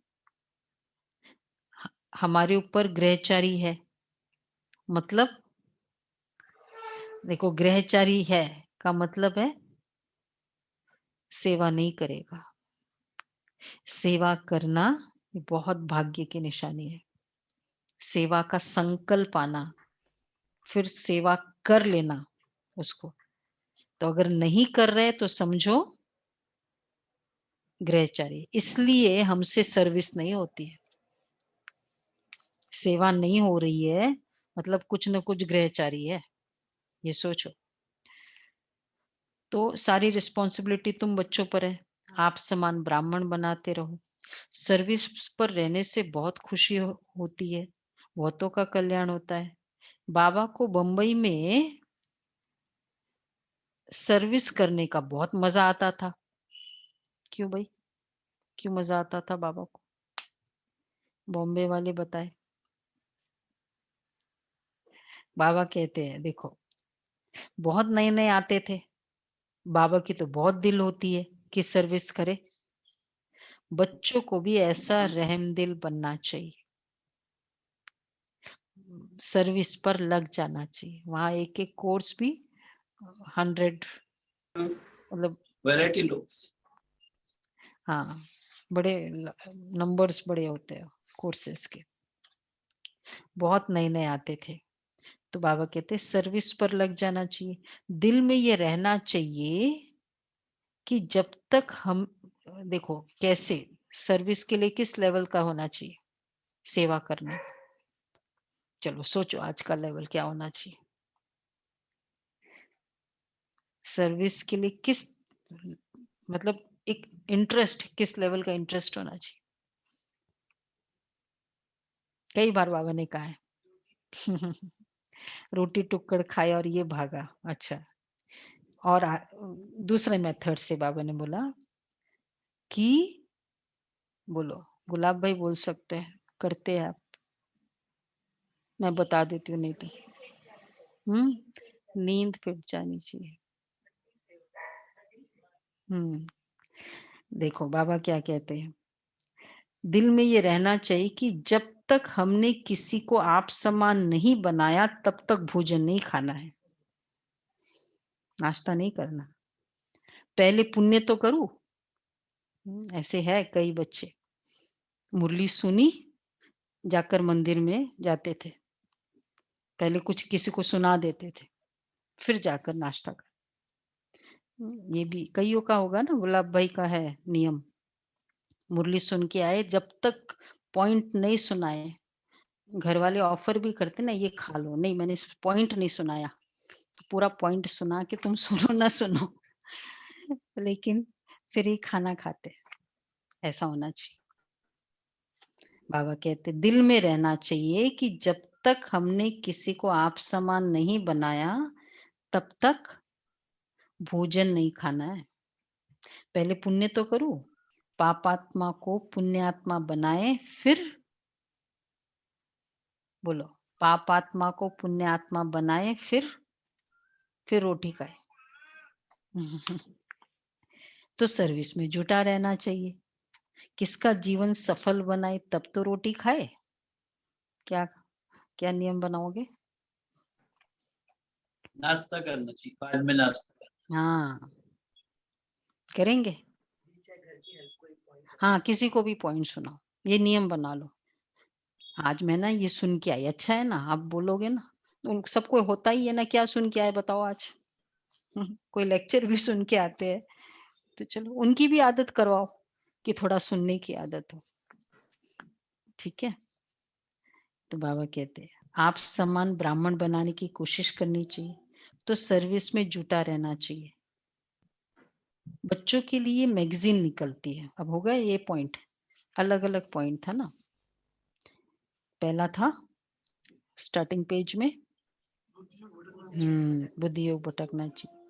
हमारे ऊपर ग्रहचारी है। मतलब देखो, ग्रहचारी है का मतलब है सेवा नहीं करेगा। सेवा करना बहुत भाग्य की निशानी है। सेवा का संकल्प आना, फिर सेवा कर लेना उसको। तो अगर नहीं कर रहे तो समझो ग्रहचारी। इसलिए हमसे सर्विस नहीं होती है। सेवा नहीं हो रही है मतलब कुछ न कुछ ग्रहचारी है, ये सोचो। तो सारी रिस्पॉन्सिबिलिटी तुम बच्चों पर है। आप समान ब्राह्मण बनाते रहो। सर्विस पर रहने से बहुत खुशी होती है, बहुतों का कल्याण होता है। बाबा को बंबई में सर्विस करने का बहुत मजा आता था। क्यों भाई, क्यों मजा आता था बाबा को? बॉम्बे वाले बताए। बाबा कहते हैं देखो, बहुत नए नए आते थे, बाबा की तो बहुत दिल होती है कि सर्विस करे। बच्चों को भी ऐसा रहमदिल बनना चाहिए, सर्विस पर लग जाना चाहिए। वहां एक एक कोर्स भी 100 मतलब वैरायटी लो। हाँ, बड़े नंबर्स बड़े होते हैं कोर्सेस के। बहुत नए नए आते थे, तो बाबा कहते सर्विस पर लग जाना चाहिए। दिल में ये रहना चाहिए कि जब तक हम, देखो कैसे सर्विस के लिए किस लेवल का होना चाहिए सेवा करने। चलो सोचो आज का लेवल क्या होना चाहिए सर्विस के लिए, किस मतलब एक इंटरेस्ट, किस लेवल का इंटरेस्ट होना चाहिए। कई बार बाबा ने कहा है रोटी टुक्कड़ खाया और ये भागा। अच्छा, और दूसरे मेथड से बाबा ने बोला कि, बोलो गुलाब भाई बोल सकते हैं, करते हैं आप, मैं बता देती हूँ नहीं तो नींद फिर जानी चाहिए। देखो बाबा क्या कहते हैं, दिल में ये रहना चाहिए कि जब तक हमने किसी को आप समान नहीं बनाया तब तक भोजन नहीं खाना है, नाश्ता नहीं करना। पहले पुण्य तो करूं। ऐसे है कई बच्चे, मुरली सुनी, जाकर मंदिर में जाते थे, पहले कुछ किसी को सुना देते थे, फिर जाकर नाश्ता कर। ये भी कईयों का होगा ना, गुलाब भाई का है नियम। मुरली सुन के आए, जब तक पॉइंट नहीं सुनाए, घर वाले ऑफर भी करते ना ये खा लो, नहीं मैंने पॉइंट नहीं सुनाया, तो पूरा पॉइंट सुना के तुम सुनो ना सुनो, लेकिन फिर ही खाना खाते हैं। ऐसा होना चाहिए। बाबा कहते दिल में रहना चाहिए कि जब तक हमने किसी को आप समान नहीं बनाया तब तक भोजन नहीं खाना है। पहले पुण्य तो करूं, पापात्मा को पुण्यात्मा बनाए, फिर बोलो, पापात्मा को पुण्यात्मा बनाए, फिर रोटी खाए। तो सर्विस में जुटा रहना चाहिए। किसका जीवन सफल बनाए तब तो रोटी खाए। क्या क्या नियम बनाओगे? नाश्ता करना चाहिए, बाद में नाश्ता। हाँ, करेंगे। हाँ, किसी को भी पॉइंट सुनाओ, ये नियम बना लो। आज मैं ना ये सुन के आई, अच्छा है ना, आप बोलोगे ना, उन सबको होता ही है ना, क्या सुन के आए बताओ आज। कोई लेक्चर भी सुन के आते हैं, तो चलो उनकी भी आदत करवाओ कि थोड़ा सुनने की आदत हो। ठीक है। तो बाबा कहते हैं आप समान ब्राह्मण बनाने की कोशिश करनी चाहिए, तो सर्विस में जुटा रहना चाहिए। बच्चों के लिए मैगजीन निकलती है। अब होगा ये पॉइंट, अलग अलग पॉइंट था ना। पहला था स्टार्टिंग पेज में बुद्धि योग भटकना चाहिए।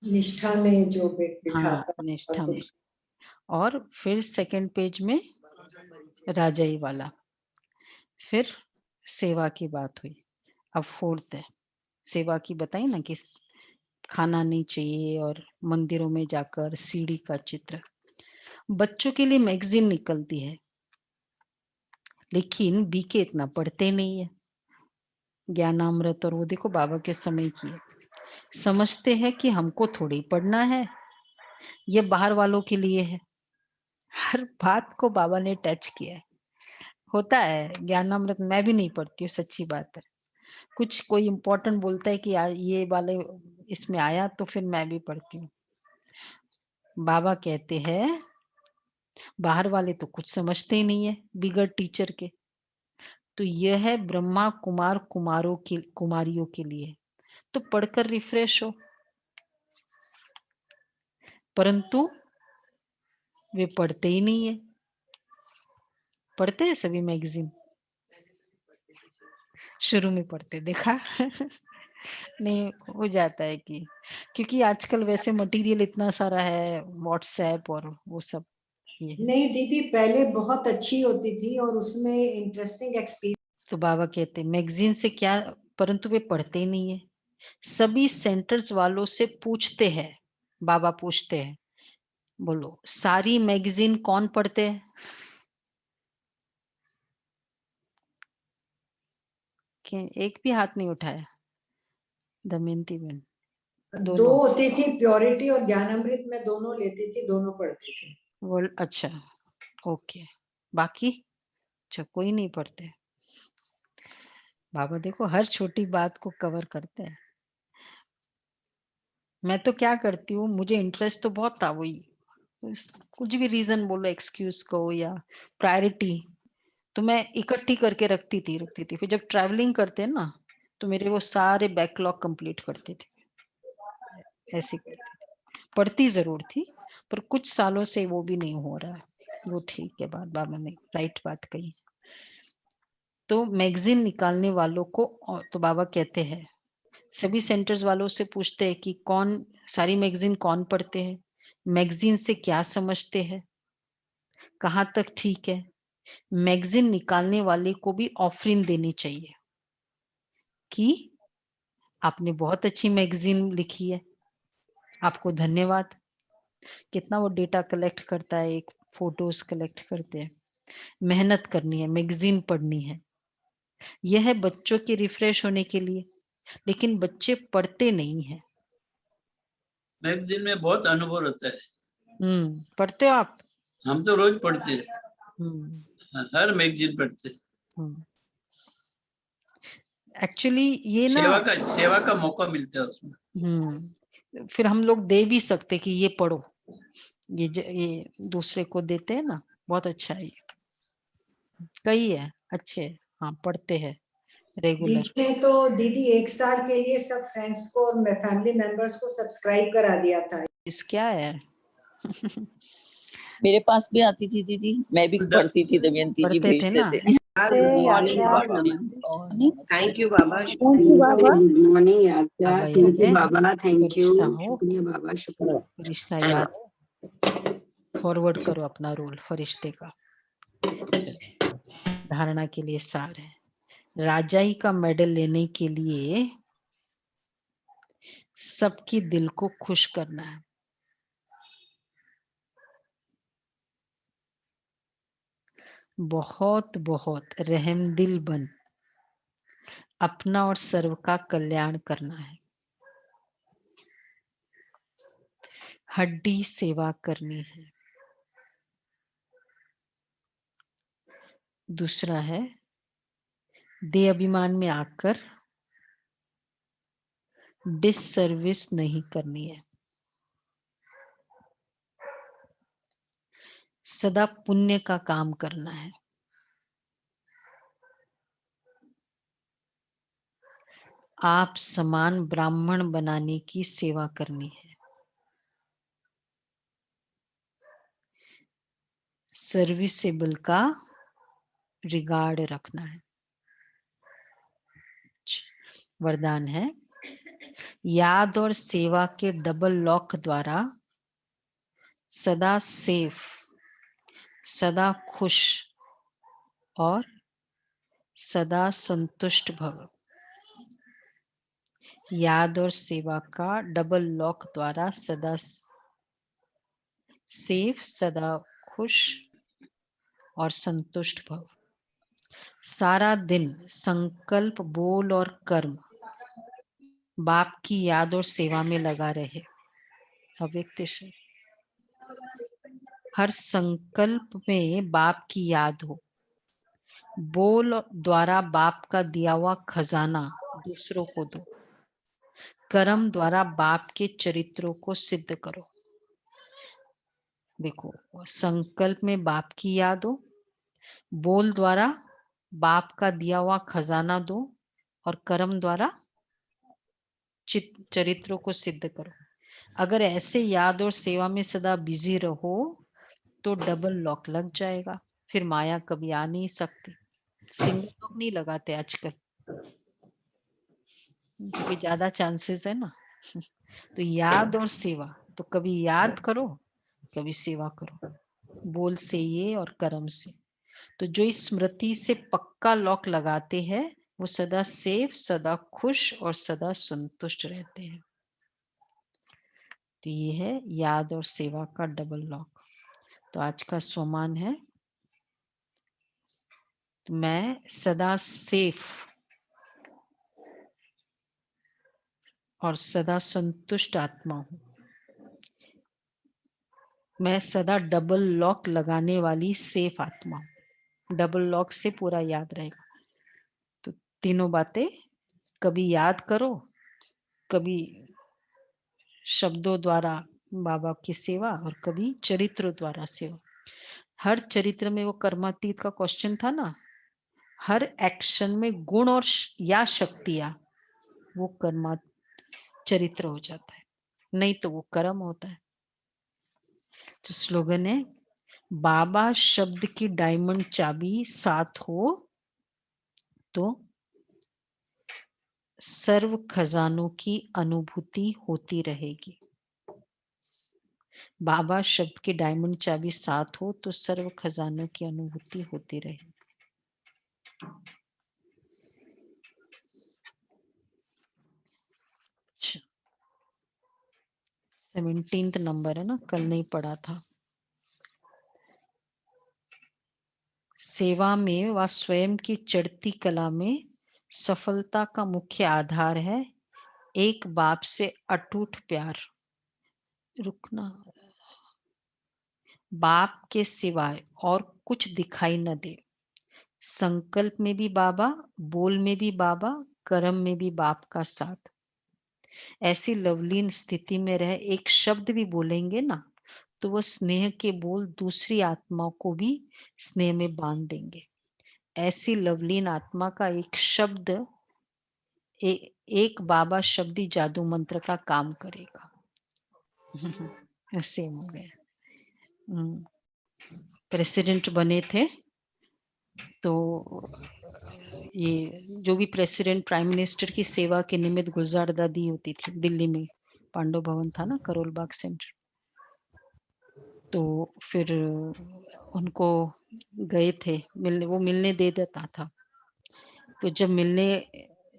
निष्ठा में जो हाँ, बिठाता निष्ठा और में। और फिर सेकंड पेज में राजाई वाला, फिर सेवा की बात हुई। अब फोर्थ है, सेवा की बताई ना कि खाना नहीं चाहिए और मंदिरों में जाकर सीढ़ी का चित्र। बच्चों के लिए मैगजीन निकलती है, लेकिन बीके इतना पढ़ते नहीं है। ज्ञानामृत और वो देखो बाबा के समय की है। समझते हैं कि हमको थोड़ी पढ़ना है, ये बाहर वालों के लिए है। हर बात को बाबा ने टच किया है। होता है ज्ञानामृत, मैं भी नहीं पढ़ती हूँ, सच्ची बात है। कुछ कोई इम्पोर्टेंट बोलता है कि ये वाले इसमें आया तो फिर मैं भी पढ़ती हूँ। बाबा कहते हैं बाहर वाले तो कुछ समझते ही नहीं है बिगड़ टीचर के। तो यह है ब्रह्मा कुमार कुमारियों के लिए, तो पढ़कर रिफ्रेश हो। परंतु वे पढ़ते ही नहीं है। पढ़ते हैं सभी मैगजीन, शुरू में पढ़ते देखा। नहीं हो जाता है कि क्योंकि आजकल वैसे मटेरियल इतना सारा है, व्हाट्सएप और वो सब ये है। नहीं दीदी, पहले बहुत अच्छी होती थी और उसमें इंटरेस्टिंग एक्सपीरियंस। तो बाबा कहते मैगजीन से क्या, परंतु वे पढ़ते ही नहीं है। सभी सेंटर्स वालों से पूछते हैं, बाबा पूछते हैं, बोलो सारी मैगजीन कौन पढ़ते हैं? कि एक भी हाथ नहीं उठाया। दमयंती बहन दो दोनों होती थी, प्योरिटी और ज्ञानामृत में दोनों लेती थी, दोनों पढ़ती थी। वो अच्छा, ओके। बाकी अच्छा कोई नहीं पढ़ते। बाबा देखो हर छोटी बात को कवर करते हैं। मैं तो क्या करती हूँ, मुझे इंटरेस्ट तो बहुत था, वही कुछ भी रीजन बोलो, एक्सक्यूज को या प्रायोरिटी, तो मैं इकट्ठी करके रखती थी। फिर जब ट्रैवलिंग करते हैं ना, तो मेरे वो सारे बैकलॉग कंप्लीट करते थे। ऐसे करती थी, पढ़ती जरूर थी, पर कुछ सालों से वो भी नहीं हो रहा है। वो ठीक है, बाबा ने राइट बात कही। तो मैगजीन निकालने वालों को, तो बाबा कहते हैं सभी सेंटर्स वालों से पूछते हैं कि कौन सारी मैगजीन कौन पढ़ते हैं, मैगजीन से क्या समझते हैं, कहाँ तक ठीक है। मैगजीन निकालने वाले को भी ऑफरिंग देनी चाहिए कि आपने बहुत अच्छी मैगजीन लिखी है, आपको धन्यवाद। कितना वो डेटा कलेक्ट करता है, एक फोटोज कलेक्ट करते हैं। मेहनत करनी है, मैगजीन पढ़नी है। यह है बच्चों के रिफ्रेश होने के लिए, लेकिन बच्चे पढ़ते नहीं है। मैगजीन में बहुत अनुभव रहता है। पढ़ते हो आप? हम तो रोज पढ़ते हैं, हर मैगजीन पढ़ते हैं। एक्चुअली ये ना सेवा का मौका मिलता है उसमें। फिर हम लोग दे भी सकते कि ये पढ़ो, ये दूसरे को देते हैं ना, बहुत अच्छा है ये। कई है अच्छे, हाँ पढ़ते हैं रेगुलर। बीच में तो दीदी 1 साल के लिए सब फ्रेंड्स को और फैमिली मेंबर्स को सब्सक्राइब करा दिया था। इस क्या है? मेरे पास भी आती थी दीदी, मैं भी पढ़ती थी, दमयंती जी पढ़ते थे भेजते ना थे। थैंक यू बाबा, गुड मॉर्निंग आद्या, बाबा थैंक याद यू है? बाबा, थैंक यू, फरिश्ता हो, शुक्रिया बाबा, शुक्रिया। फरिश्ता याद है? फॉरवर्ड करो अपना रोल फरिश्ते का। धारणा के लिए सार है, राजाई का मेडल लेने के लिए सबकी दिल को खुश करना है। बहुत बहुत रहमदिल बन अपना और सर्व का कल्याण करना है। हड्डी सेवा करनी है। दूसरा है, देह अभिमान में आकर डिससर्विस नहीं करनी है। सदा पुण्य का काम करना है। आप समान ब्राह्मण बनाने की सेवा करनी है। सर्विसेबल का रिगार्ड रखना है। वरदान है, याद और सेवा के डबल लॉक द्वारा सदा सेफ, सदा खुश और सदा संतुष्ट भव। याद और सेवा का डबल लॉक द्वारा सदा सेफ, सदा खुश और संतुष्ट भव। सारा दिन संकल्प, बोल और कर्म बाप की याद और सेवा में लगा रहे। अव्यक्त शरीर, हर संकल्प में बाप की याद हो। बोल द्वारा बाप का दिया हुआ खजाना दूसरों को दो। कर्म द्वारा बाप के चरित्रों को सिद्ध करो। देखो, संकल्प में बाप की याद हो, बोल द्वारा बाप का दिया हुआ खजाना दो और कर्म द्वारा चरित्रों को सिद्ध करो। अगर ऐसे याद और सेवा में सदा बिजी रहो तो डबल लॉक लग जाएगा, फिर माया कभी आ नहीं सकती। सिंगल लॉक नहीं लगाते आजकल, क्योंकि ज्यादा चांसेस है ना। तो याद और सेवा, तो कभी याद करो, कभी सेवा करो, बोल से ये और कर्म से। तो जो इस स्मृति से पक्का लॉक लगाते हैं वो सदा सेफ, सदा खुश और सदा संतुष्ट रहते हैं। तो ये है याद और सेवा का डबल लॉक। तो आज का स्वमान है, तो मैं सदा सेफ और सदा संतुष्ट आत्मा हूं। मैं सदा डबल लॉक लगाने वाली सेफ आत्मा हूं। डबल लॉक से पूरा याद रहेगा। तो तीनों बातें कभी याद करो, कभी शब्दों द्वारा बाबा की सेवा और कभी चरित्र द्वारा सेवा। हर चरित्र में वो कर्मातीत का क्वेश्चन था ना, हर एक्शन में गुण और या शक्तियां, वो कर्मा चरित्र हो जाता है, नहीं तो वो कर्म होता है। तो स्लोगन है, बाबा शब्द की डायमंड चाबी साथ हो तो सर्व खजानों की अनुभूति होती रहेगी। बाबा शब्द की डायमंड चाबी साथ हो तो सर्व खजानों की अनुभूति होती रहेगी। अच्छा, 17 नंबर है ना, कल नहीं पढ़ा था। सेवा में व स्वयं की चढ़ती कला में सफलता का मुख्य आधार है एक बाप से अटूट प्यार। रुकना, बाप के सिवाय और कुछ दिखाई न दे। संकल्प में भी बाबा, बोल में भी बाबा, कर्म में भी बाप का साथ। ऐसी लवलीन स्थिति में रह एक शब्द भी बोलेंगे ना तो वह स्नेह के बोल दूसरी आत्माओं को भी स्नेह में बांध देंगे। ऐसी लवलीन आत्मा का एक शब्द, एक बाबा शब्द ही जादू मंत्र का काम करेगा। सेम हो गया। प्रेसिडेंट बने थे तो ये जो भी प्रेसिडेंट प्राइम मिनिस्टर की सेवा के निमित्त गुजारदा दी होती थी दिल्ली में, पांडव भवन था ना, करोल बाग सेंटर, तो फिर उनको गए थे मिलने, वो मिलने दे देता था। तो जब मिलने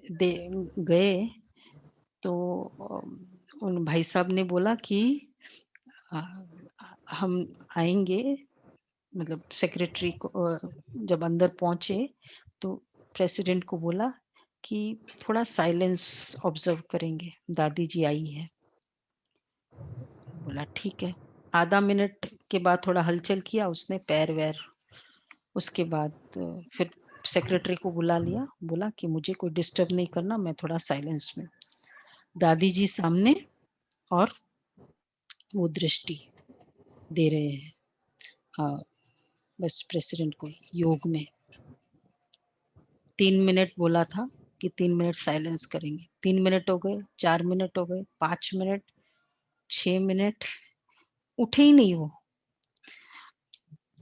दे गए तो उन भाई साहब ने बोला कि हम आएंगे, मतलब सेक्रेटरी को जब अंदर पहुंचे तो प्रेसिडेंट को बोला कि थोड़ा साइलेंस ऑब्जर्व करेंगे, दादी जी आई है। बोला ठीक है। आधा मिनट के बाद थोड़ा हलचल किया उसने, पैर वैर, उसके बाद फिर सेक्रेटरी को बुला लिया, बोला कि मुझे कोई डिस्टर्ब नहीं करना, मैं थोड़ा साइलेंस में। दादी जी सामने और वो दृष्टि दे रहे हैं, हाँ बस प्रेसिडेंट को योग में। 3 मिनट बोला था कि 3 मिनट साइलेंस करेंगे। 3 मिनट हो गए, 4 मिनट हो गए, 5 मिनट, 6 मिनट, उठे ही नहीं वो।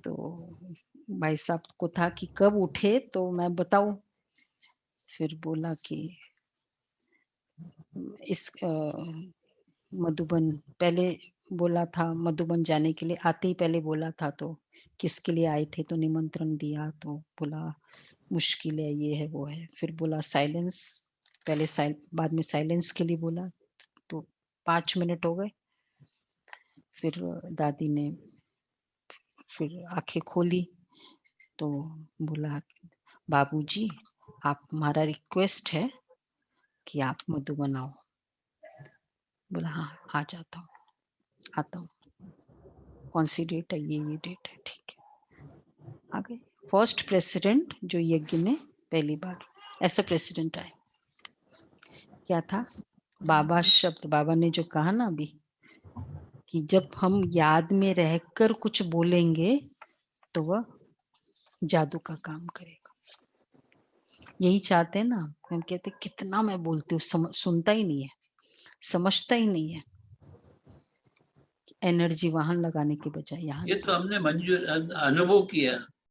तो भाई साहब को था कि कब उठे तो मैं बताऊं। फिर बोला कि इस मधुबन, पहले बोला था मधुबन जाने के लिए, आते ही पहले बोला था, तो किसके लिए आए थे, तो निमंत्रण दिया, तो बोला मुश्किल है, ये है वो है। फिर बोला साइलेंस, पहले बाद में साइलेंस के लिए बोला, तो 5 मिनट हो गए। फिर दादी ने फिर आंखें खोली तो बोला बाबूजी आप, हमारा रिक्वेस्ट है कि आप मधुबन आओ। बोला हाँ आ जाता हूँ, आता हूँ। कौन सी डेट है, ये डेट है, ठीक है। आ गए। फर्स्ट प्रेसिडेंट जो यज्ञ में पहली बार ऐसा प्रेसिडेंट आए। क्या था, बाबा शब्द, बाबा ने जो कहा ना अभी कि जब हम याद में रहकर कुछ बोलेंगे तो वह जादू का काम करेगा। यही चाहते हैं ना हम, कहते कितना मैं बोलती हूँ, सुनता ही नहीं है, समझता ही नहीं है। एनर्जी वहां लगाने के बजाय यहाँ। ये तो हमने मंजूर अनुभव किया।